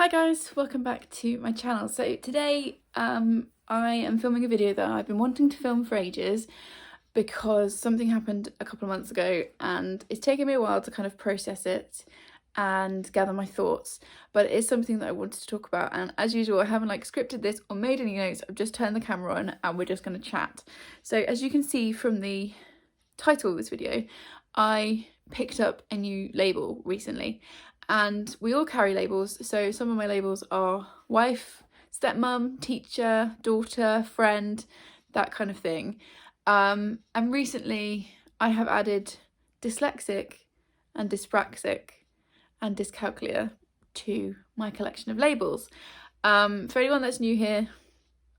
Hi guys, welcome back to my channel. So today I am filming a video that I've been wanting to film for ages because something happened a couple of months ago and it's taken me a while to kind of process it and gather my thoughts, but it is something that I wanted to talk about. And as usual, I haven't scripted this or made any notes. I've just turned the camera on and we're just going to chat. So as you can see from the title of this video, I picked up a new label recently. And we all carry labels, so some of my labels are wife, stepmom, teacher, daughter, friend, that kind of thing. And recently I have added dyslexic and dyspraxic and dyscalculia to my collection of labels. For anyone that's new here,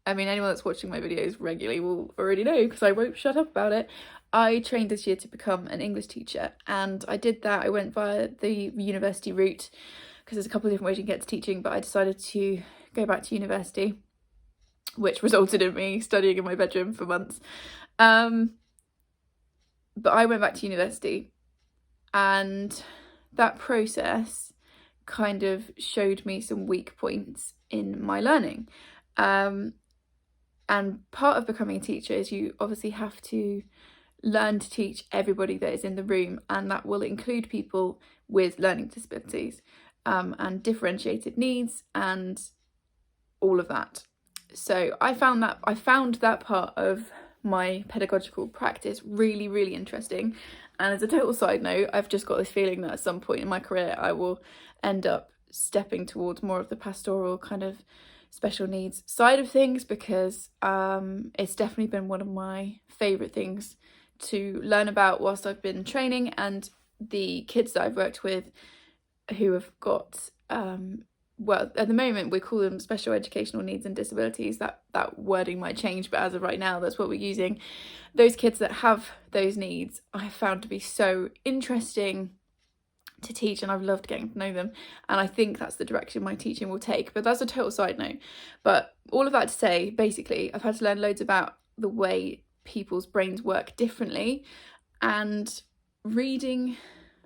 anyone that's watching my videos regularly will already know because I won't shut up about it. I trained this year to become an English teacher, and I did that. I went via the university route because there's a couple of different ways you can get to teaching, but I decided to go back to university, which resulted in me studying in my bedroom for months. But I went back to university, and that process kind of showed me some weak points in my learning. And part of becoming a teacher is you obviously have to learn to teach everybody that is in the room, and that will include people with learning disabilities and differentiated needs and all of that. So I found that part of my pedagogical practice really, really interesting. And as a total side note, I've just got this feeling that at some point in my career I will end up stepping towards more of the pastoral kind of special needs side of things, because it's definitely been one of my favourite things to learn about whilst I've been training. And the kids that I've worked with who have got well, at the moment we call them special educational needs and disabilities. That wording might change, but as of right now that's what we're using. Those kids that have those needs I have found to be so interesting to teach, and I've loved getting to know them, and I think that's the direction my teaching will take. But that's a total side note. But all of that to say, basically I've had to learn loads about the way people's brains work differently, and reading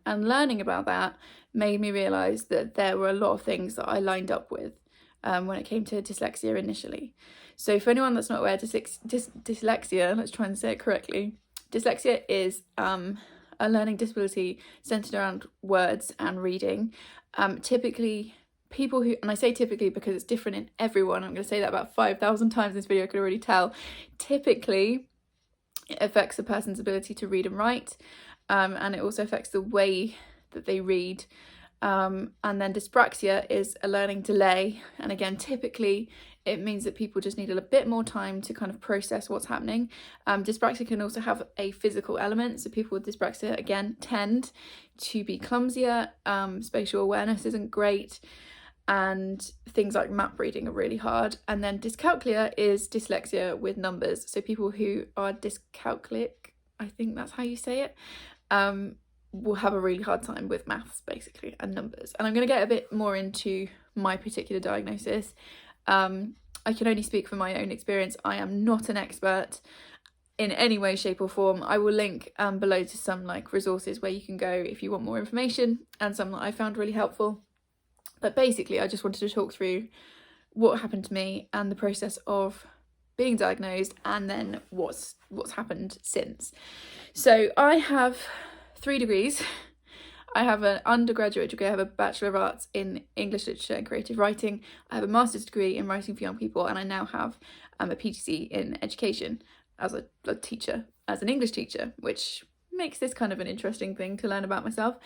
and learning about that made me realise that there were a lot of things that I lined up with when it came to dyslexia initially. So for anyone that's not aware, dyslexia, let's try and say it correctly. Dyslexia is a learning disability centred around words and reading. Typically people who, and I say typically because it's different in everyone, I'm going to say that about 5,000 times in this video, I could already tell. Typically it affects a person's ability to read and write, and it also affects the way that they read. And then dyspraxia is a learning delay, and again typically it means that people just need a bit more time to kind of process what's happening. Dyspraxia can also have a physical element, so people with dyspraxia again tend to be clumsier, spatial awareness isn't great, and things like map reading are really hard. And then dyscalculia is dyslexia with numbers, so people who are dyscalculic, I think that's how you say it, will have a really hard time with maths basically and numbers. And I'm going to get a bit more into my particular diagnosis. I can only speak from my own experience. I am not an expert in any way, shape or form. I will link below to some resources where you can go if you want more information, and some that I found really helpful. But basically I just wanted to talk through what happened to me and the process of being diagnosed, and then what's happened since. So I have 3 degrees. I have an undergraduate degree, I have a Bachelor of Arts in English Literature and Creative Writing, I have a Master's degree in Writing for Young People, and I now have a PGC in Education as a teacher, as an English teacher, which makes this kind of an interesting thing to learn about myself.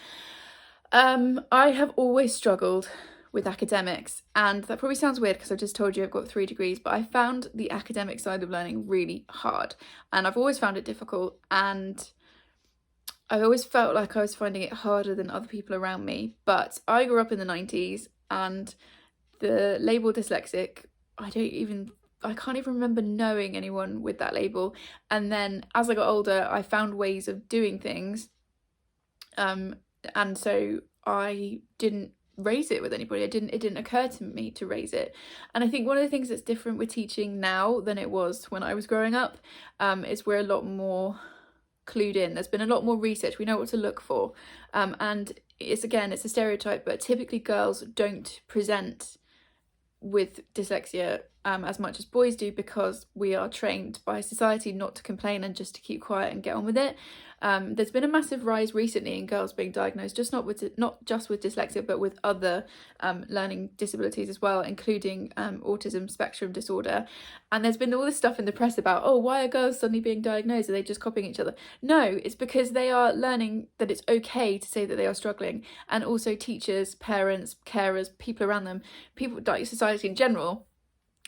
I have always struggled with academics, and that probably sounds weird because I've just told you I've got 3 degrees, but I found the academic side of learning really hard, and I've always found it difficult, and I always felt like I was finding it harder than other people around me. But I grew up in the 90s, and the label dyslexic, I can't even remember knowing anyone with that label. And then as I got older, I found ways of doing things, and so I didn't raise it with anybody. It didn't occur to me to raise it. And I think one of the things that's different with teaching now than it was when I was growing up is we're a lot more clued in. There's been a lot more research. We know what to look for, and it's a stereotype, but typically girls don't present with dyslexia as much as boys do, because we are trained by society not to complain and just to keep quiet and get on with it. There's been a massive rise recently in girls being diagnosed, not just with dyslexia, but with other learning disabilities as well, including autism spectrum disorder. And there's been all this stuff in the press about, oh, why are girls suddenly being diagnosed? Are they just copying each other? No, it's because they are learning that it's okay to say that they are struggling. And also teachers, parents, carers, people around them, people, like society in general,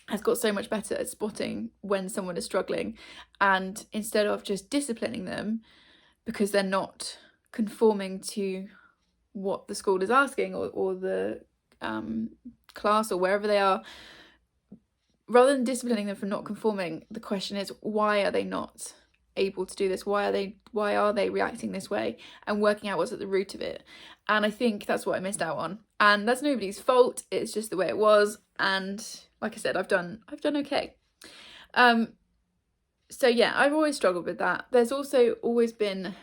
has got so much better at spotting when someone is struggling. And instead of just disciplining them because they're not conforming to what the school is asking, or the class or wherever they are, rather than disciplining them for not conforming, the question is, why are they not able to do this? Why are they reacting this way? And working out what's at the root of it. And I think that's what I missed out on. And that's nobody's fault. It's just the way it was. And like I said, I've done okay. So yeah, I've always struggled with that. There's also always been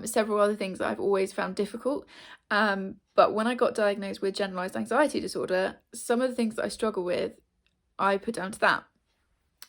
several other things that I've always found difficult. But when I got diagnosed with generalized anxiety disorder, some of the things that I struggle with, I put down to that.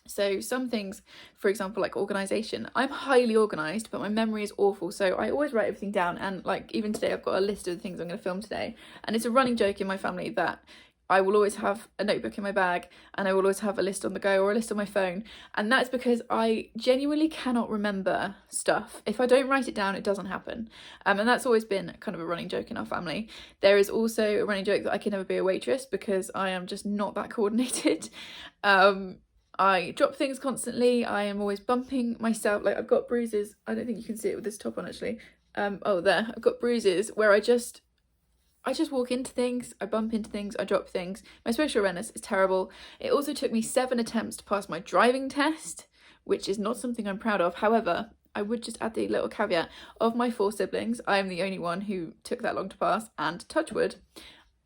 So some things, for example, like organisation, I'm highly organised, but my memory is awful. So I always write everything down. And like even today, I've got a list of the things I'm going to film today. And it's a running joke in my family that I will always have a notebook in my bag, and I will always have a list on the go or a list on my phone. And that's because I genuinely cannot remember stuff. If I don't write it down, it doesn't happen. And that's always been kind of a running joke in our family. There is also a running joke that I can never be a waitress because I am just not that coordinated. I drop things constantly. I am always bumping myself. Like I've got bruises. I don't think you can see it with this top on actually. Oh, there. I've got bruises where I just walk into things, I bump into things, I drop things. My spatial awareness is terrible. It also took me 7 attempts to pass my driving test, which is not something I'm proud of. However, I would just add the little caveat, of my 4 siblings, I am the only one who took that long to pass, and touch wood,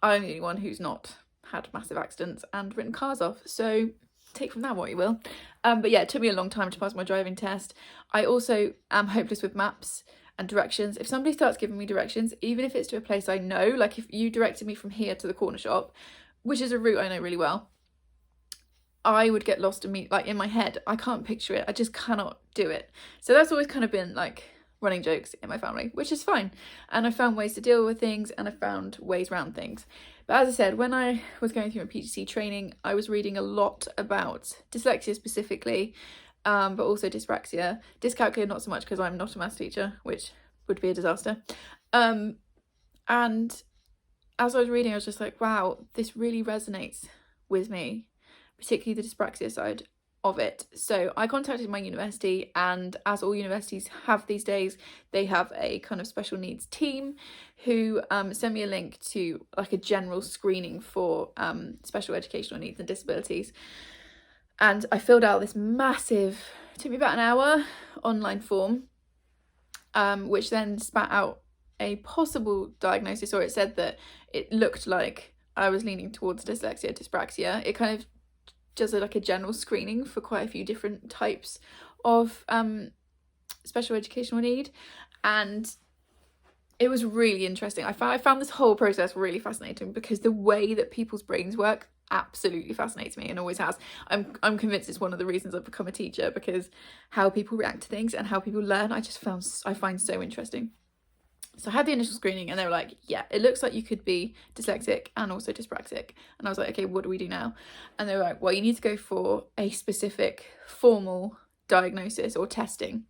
I'm the only one who's not had massive accidents and written cars off. So take from that what you will. But yeah, it took me a long time to pass my driving test. I also am hopeless with maps and directions. If somebody starts giving me directions, even if it's to a place I know, like if you directed me from here to the corner shop, which is a route I know really well, I would get lost like in my head. I can't picture it. I just cannot do it. So that's always kind of been like running jokes in my family, which is fine. And I found ways to deal with things, and I found ways around things. But as I said, when I was going through my PGC training, I was reading a lot about dyslexia specifically, but also dyspraxia. Dyscalculia not so much because I'm not a maths teacher, which would be a disaster. And as I was reading, I was just like, wow, this really resonates with me, particularly the dyspraxia side of it. So I contacted my university, and as all universities have these days, they have a kind of special needs team who sent me a link to like a general screening for special educational needs and disabilities. And I filled out this massive, it took me about an hour, online form, which then spat out a possible diagnosis, or it said that it looked like I was leaning towards dyslexia, dyspraxia. It kind of does like a general screening for quite a few different types of special educational need. And it was really interesting. I found this whole process really fascinating because the way that people's brains work absolutely fascinates me and always has. I'm convinced it's one of the reasons I've become a teacher, because how people react to things and how people learn, I find so interesting. So I had the initial screening, and they were like, yeah, it looks like you could be dyslexic and also dyspraxic. And I was like, okay, what do we do now? And they were like, well, you need to go for a specific formal diagnosis or testing.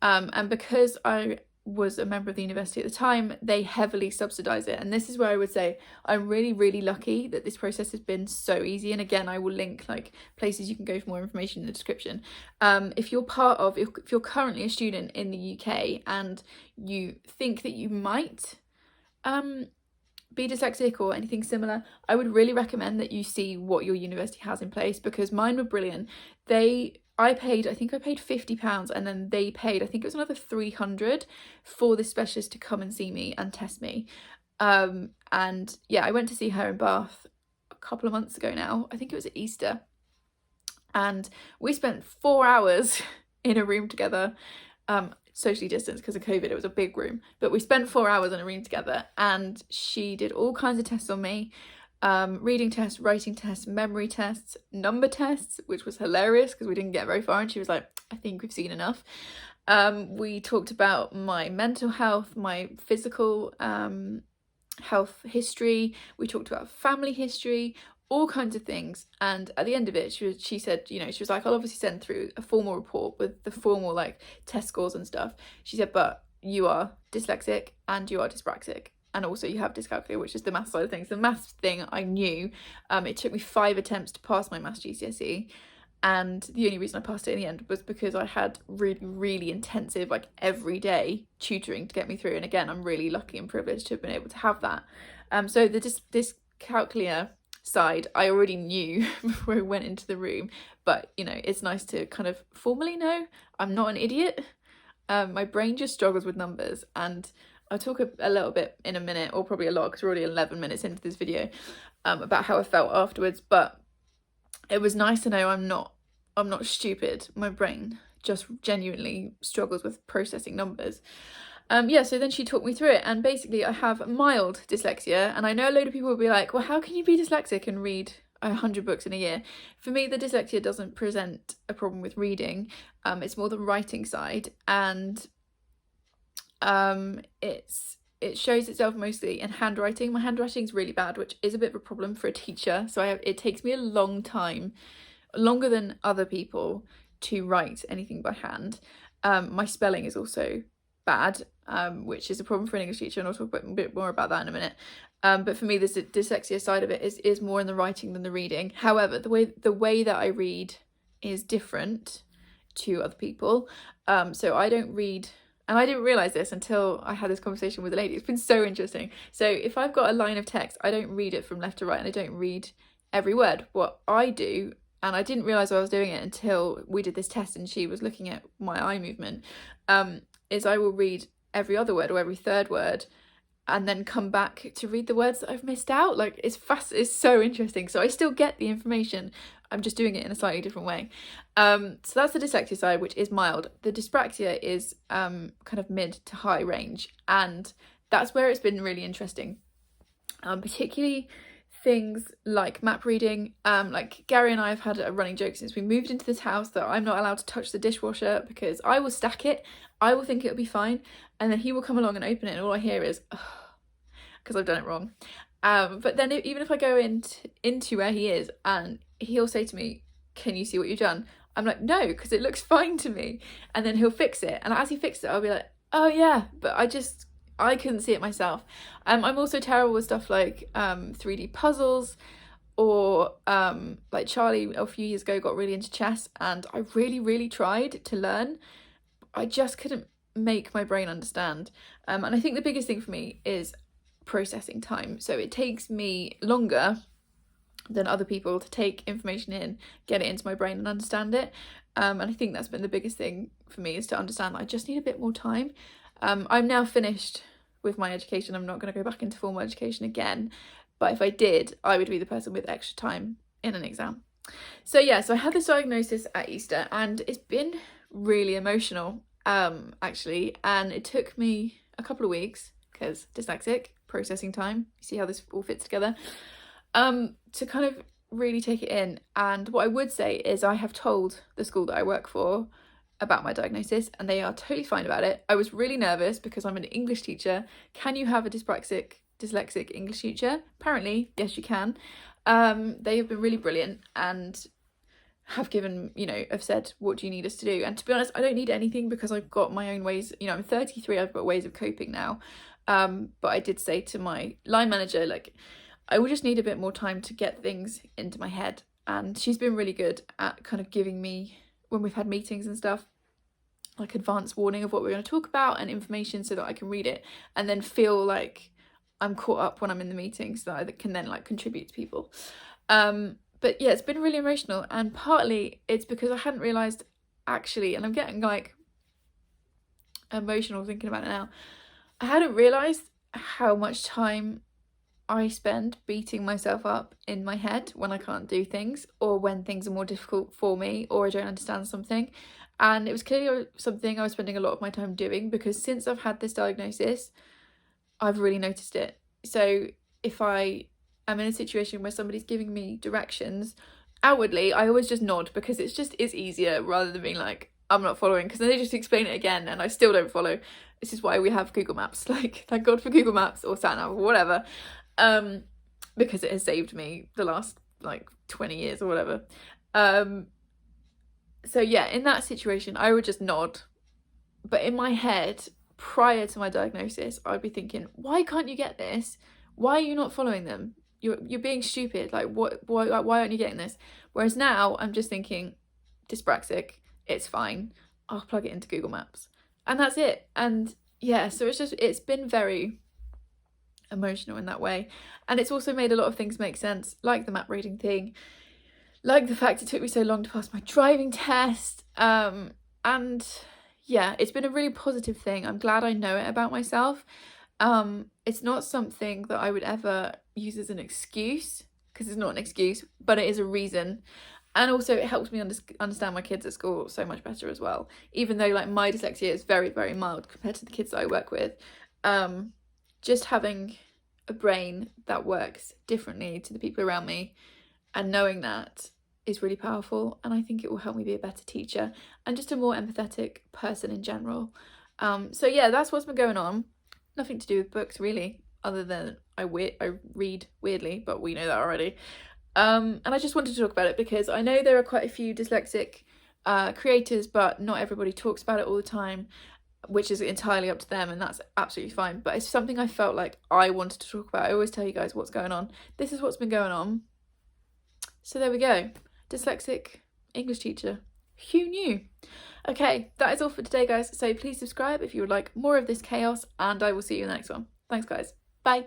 And because I was a member of the university at the time, they heavily subsidise it. And this is where I would say I'm really, really lucky that this process has been so easy. And again, I will link like places you can go for more information in the description. If you're currently a student in the UK and you think that you might be dyslexic or anything similar, I would really recommend that you see what your university has in place, because mine were brilliant. I paid £50, and then they paid, I think it was another 300 for the specialist to come and see me and test me. And yeah, I went to see her in Bath a couple of months ago now. I think it was at Easter. And we spent 4 hours in a room together, socially distanced because of COVID. It was a big room, but we spent 4 hours in a room together, and she did all kinds of tests on me. reading tests, writing tests, memory tests, number tests, which was hilarious because we didn't get very far and she was like, I think we've seen enough. We talked about my mental health, my physical health history. We talked about family history, all kinds of things. And at the end of it, she said, you know, she was like, I'll obviously send through a formal report with the formal like test scores and stuff. She said, but you are dyslexic and you are dyspraxic. And also you have dyscalculia, which is the maths side of things. The maths thing I knew. It took me 5 attempts to pass my maths GCSE. And the only reason I passed it in the end was because I had really, really intensive, like everyday tutoring to get me through. And again, I'm really lucky and privileged to have been able to have that. So the dyscalculia side, I already knew before I went into the room. But, you know, it's nice to kind of formally know I'm not an idiot. My brain just struggles with numbers, and I'll talk a little bit in a minute, or probably a lot because we're already 11 minutes into this video, about how I felt afterwards. But it was nice to know I'm not stupid. My brain just genuinely struggles with processing numbers. Yeah, so then she talked me through it, and basically I have mild dyslexia, and I know a load of people will be like, well, how can you be dyslexic and read 100 books in a year? For me, the dyslexia doesn't present a problem with reading. It's more the writing side, and it shows itself mostly in handwriting. My handwriting's really bad, which is a bit of a problem for a teacher. So it takes me a long time, longer than other people, to write anything by hand. My spelling is also bad, which is a problem for an English teacher, and I'll talk a bit more about that in a minute. But for me, this dyslexia side of it is more in the writing than the reading. However, the way that I read is different to other people. So I don't read. And I didn't realise this until I had this conversation with a lady. It's been so interesting. So if I've got a line of text, I don't read it from left to right, and I don't read every word. What I do, and I didn't realise I was doing it until we did this test and she was looking at my eye movement, is I will read every other word or every third word and then come back to read the words that I've missed out. Like, it's so interesting. So I still get the information, I'm just doing it in a slightly different way. So that's the dyslexia side, which is mild. The dyspraxia is kind of mid to high range, and that's where it's been really interesting. Particularly things like map reading. Like Gary and I have had a running joke since we moved into this house that I'm not allowed to touch the dishwasher because I will stack it, I will think it'll be fine, and then he will come along and open it, and all I hear is, because I've done it wrong. But then even if I go into where he is and he'll say to me, can you see what you've done? I'm like, no, because it looks fine to me. And then he'll fix it. And as he fixes it, I'll be like, oh yeah, but I couldn't see it myself. I'm also terrible with stuff like 3D puzzles, or like Charlie a few years ago got really into chess, and I really, really tried to learn. I just couldn't make my brain understand. And I think the biggest thing for me is processing time. So it takes me longer than other people to take information in, get it into my brain and understand it. And I think that's been the biggest thing for me, is to understand that I just need a bit more time. I'm now finished with my education. I'm not going to go back into formal education again, but if I did, I would be the person with extra time in an exam. So yeah, so I had this diagnosis at Easter, and it's been really emotional, actually, and it took me a couple of weeks, because dyslexic, processing time, you see how this all fits together, to kind of really take it in. And what I would say is I have told the school that I work for about my diagnosis, and they are totally fine about it. I was really nervous because I'm an English teacher. Can you have a dyslexic English teacher? Apparently, yes, you can. They have been really brilliant and have given, have said, what do you need us to do? And to be honest, I don't need anything because I've got my own ways. I'm 33, I've got ways of coping now. But I did say to my line manager, like, I will just need a bit more time to get things into my head. And she's been really good at kind of giving me, when we've had meetings and stuff, like advance warning of what we're going to talk about and information so that I can read it and then feel like I'm caught up when I'm in the meeting, so that I can then like contribute to people. But yeah, it's been really emotional, and partly it's because I hadn't realised, actually, and I'm getting like emotional thinking about it now, I hadn't realised how much time I spend beating myself up in my head when I can't do things, or when things are more difficult for me, or I don't understand something. And it was clearly something I was spending a lot of my time doing, because since I've had this diagnosis, I've really noticed it. So if I I'm in a situation where somebody's giving me directions, outwardly I always just nod, because it's easier rather than being like, I'm not following, because then they just explain it again and I still don't follow. This is why we have Google Maps, like, thank God for Google Maps or SatNav or whatever, because it has saved me the last like 20 years or whatever. So yeah, in that situation I would just nod, but in my head prior to my diagnosis I'd be thinking, why can't you get this? Why are you not following them? You're being stupid. Like, why aren't you getting this? Whereas now I'm just thinking, dyspraxic, it's fine, I'll plug it into Google Maps, and that's it. And yeah, so it's been very emotional in that way, and it's also made a lot of things make sense, like the map reading thing, like the fact it took me so long to pass my driving test, and yeah, it's been a really positive thing. I'm glad I know it about myself. It's not something that I would ever use as an excuse, because it's not an excuse, but it is a reason. And also it helps me understand my kids at school so much better as well, even though like my dyslexia is very, very mild compared to the kids that I work with. Just having a brain that works differently to the people around me and knowing that is really powerful, and I think it will help me be a better teacher and just a more empathetic person in general. So yeah, that's what's been going on. Nothing to do with books really, other than I read weirdly, but we know that already. And I just wanted to talk about it because I know there are quite a few dyslexic creators, but not everybody talks about it all the time, which is entirely up to them, and that's absolutely fine. But it's something I felt like I wanted to talk about. I always tell you guys what's going on. This is what's been going on. So there we go. Dyslexic English teacher. Who knew? Okay, that is all for today, guys. So please subscribe if you would like more of this chaos, and I will see you in the next one. Thanks, guys. Bye.